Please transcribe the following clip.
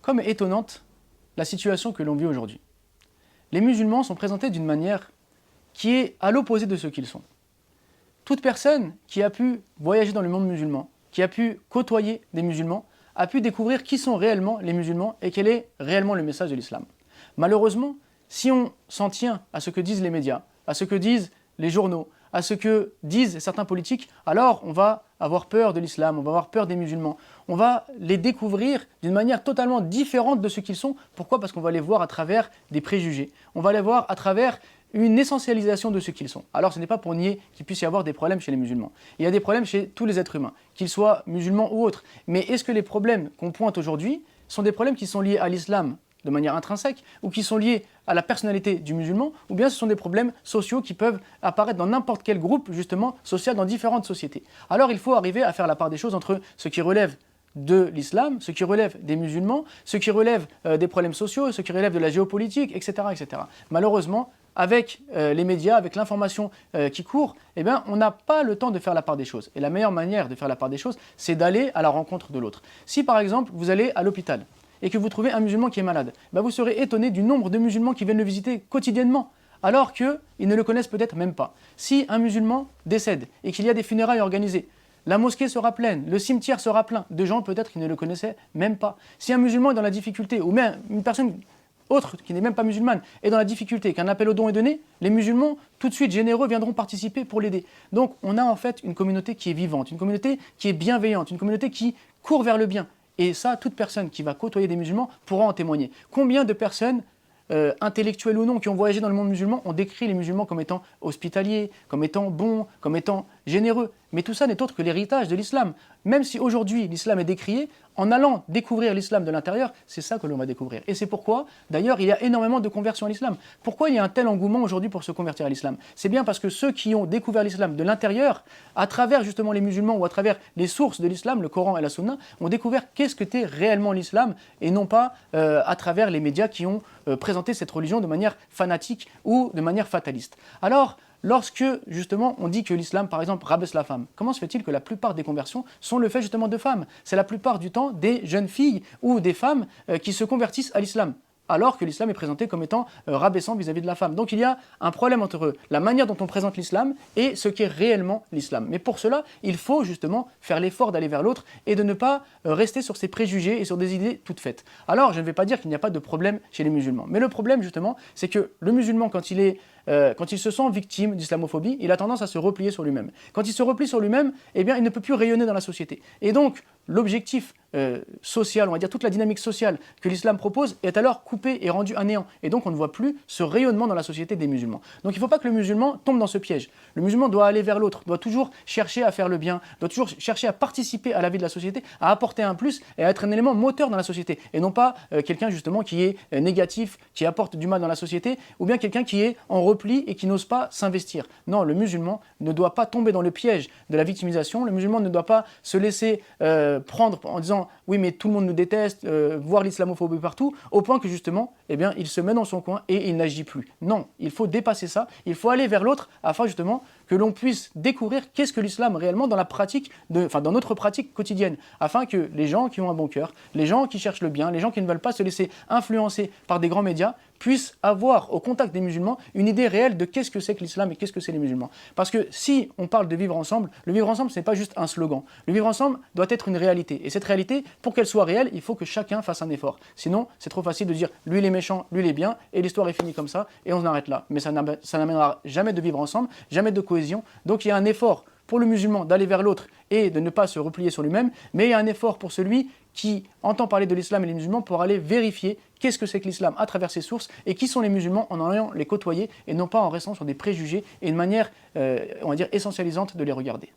comme est étonnante la situation que l'on vit aujourd'hui. Les musulmans sont présentés d'une manière qui est à l'opposé de ce qu'ils sont. Toute personne qui a pu voyager dans le monde musulman, qui a pu côtoyer des musulmans, a pu découvrir qui sont réellement les musulmans et quel est réellement le message de l'islam. Malheureusement, si on s'en tient à ce que disent les médias, à ce que disent les journaux, à ce que disent certains politiques, alors on va avoir peur de l'islam, on va avoir peur des musulmans. On va les découvrir d'une manière totalement différente de ce qu'ils sont. Pourquoi ? Parce qu'on va les voir à travers des préjugés. On va les voir à travers une essentialisation de ce qu'ils sont. Alors ce n'est pas pour nier qu'il puisse y avoir des problèmes chez les musulmans. Il y a des problèmes chez tous les êtres humains, qu'ils soient musulmans ou autres. Mais est-ce que les problèmes qu'on pointe aujourd'hui sont des problèmes qui sont liés à l'islam de manière intrinsèque, ou qui sont liés à la personnalité du musulman, ou bien ce sont des problèmes sociaux qui peuvent apparaître dans n'importe quel groupe, justement, social, dans différentes sociétés. Alors il faut arriver à faire la part des choses entre ce qui relève de l'islam, ce qui relève des musulmans, ce qui relève des problèmes sociaux, ce qui relève de la géopolitique, etc. etc. Malheureusement, avec les médias, avec l'information qui court, eh bien, on n'a pas le temps de faire la part des choses. Et la meilleure manière de faire la part des choses, c'est d'aller à la rencontre de l'autre. Si par exemple, vous allez à l'hôpital, et que vous trouvez un musulman qui est malade, ben vous serez étonné du nombre de musulmans qui viennent le visiter quotidiennement, alors qu'ils ne le connaissent peut-être même pas. Si un musulman décède et qu'il y a des funérailles organisées, la mosquée sera pleine, le cimetière sera plein de gens peut-être qui ne le connaissaient même pas. Si un musulman est dans la difficulté, ou même une personne autre qui n'est même pas musulmane est dans la difficulté, qu'un appel au don est donné, les musulmans, tout de suite généreux, viendront participer pour l'aider. Donc on a en fait une communauté qui est vivante, une communauté qui est bienveillante, une communauté qui court vers le bien. Et ça, toute personne qui va côtoyer des musulmans pourra en témoigner. Combien de personnes, intellectuelles ou non, qui ont voyagé dans le monde musulman, ont décrit les musulmans comme étant hospitaliers, comme étant bons, comme étant généreux. Mais tout ça n'est autre que l'héritage de l'islam. Même si aujourd'hui l'islam est décrié, en allant découvrir l'islam de l'intérieur, c'est ça que l'on va découvrir. Et c'est pourquoi, d'ailleurs, il y a énormément de conversions à l'islam. Pourquoi il y a un tel engouement aujourd'hui pour se convertir à l'islam ? C'est bien parce que ceux qui ont découvert l'islam de l'intérieur, à travers justement les musulmans ou à travers les sources de l'islam, le Coran et la Sunna, ont découvert qu'est-ce qu'était réellement l'islam et non pas à travers les médias qui ont présenté cette religion de manière fanatique ou de manière fataliste. Alors, lorsque, justement, on dit que l'islam, par exemple, rabaisse la femme, comment se fait-il que la plupart des conversions sont le fait, justement, de femmes ? C'est la plupart du temps des jeunes filles ou des femmes qui se convertissent à l'islam, alors que l'islam est présenté comme étant rabaissant vis-à-vis de la femme. Donc il y a un problème entre la manière dont on présente l'islam et ce qu'est réellement l'islam. Mais pour cela, il faut justement faire l'effort d'aller vers l'autre et de ne pas rester sur ses préjugés et sur des idées toutes faites. Alors je ne vais pas dire qu'il n'y a pas de problème chez les musulmans, mais le problème justement, c'est que le musulman, quand il se sent victime d'islamophobie, il a tendance à se replier sur lui-même. Quand il se replie sur lui-même, eh bien, il ne peut plus rayonner dans la société. Et donc, l'objectif social, on va dire toute la dynamique sociale que l'islam propose, est alors coupée et rendue à néant. Et donc, on ne voit plus ce rayonnement dans la société des musulmans. Donc, il ne faut pas que le musulman tombe dans ce piège. Le musulman doit aller vers l'autre, doit toujours chercher à faire le bien, doit toujours chercher à participer à la vie de la société, à apporter un plus et à être un élément moteur dans la société. Et non pas quelqu'un justement qui est négatif, qui apporte du mal dans la société, ou bien quelqu'un qui est en repli et qui n'ose pas s'investir. Non, le musulman ne doit pas tomber dans le piège de la victimisation. Le musulman ne doit pas se laisser prendre en disant « oui, mais tout le monde nous déteste », voir l'islamophobie partout, au point que justement, eh bien, il se met dans son coin et il n'agit plus. Non, il faut dépasser ça, il faut aller vers l'autre afin justement que l'on puisse découvrir qu'est-ce que l'islam réellement dans la pratique, dans notre pratique quotidienne, afin que les gens qui ont un bon cœur, les gens qui cherchent le bien, les gens qui ne veulent pas se laisser influencer par des grands médias, puissent avoir au contact des musulmans une idée réelle de qu'est-ce que c'est que l'islam et qu'est-ce que c'est les musulmans. Parce que si on parle de vivre ensemble, le vivre ensemble, ce n'est pas juste un slogan. Le vivre ensemble doit être une réalité. Et cette réalité, pour qu'elle soit réelle, il faut que chacun fasse un effort. Sinon, c'est trop facile de dire lui il est méchant, lui il est bien, et l'histoire est finie comme ça, et on en arrête là. Mais ça n'amènera jamais de vivre ensemble, jamais de cohésion. Donc il y a un effort pour le musulman d'aller vers l'autre et de ne pas se replier sur lui-même, mais il y a un effort pour celui qui entend parler de l'islam et les musulmans pour aller vérifier qu'est-ce que c'est que l'islam à travers ses sources et qui sont les musulmans en allant les côtoyer et non pas en restant sur des préjugés et une manière, on va dire, essentialisante de les regarder.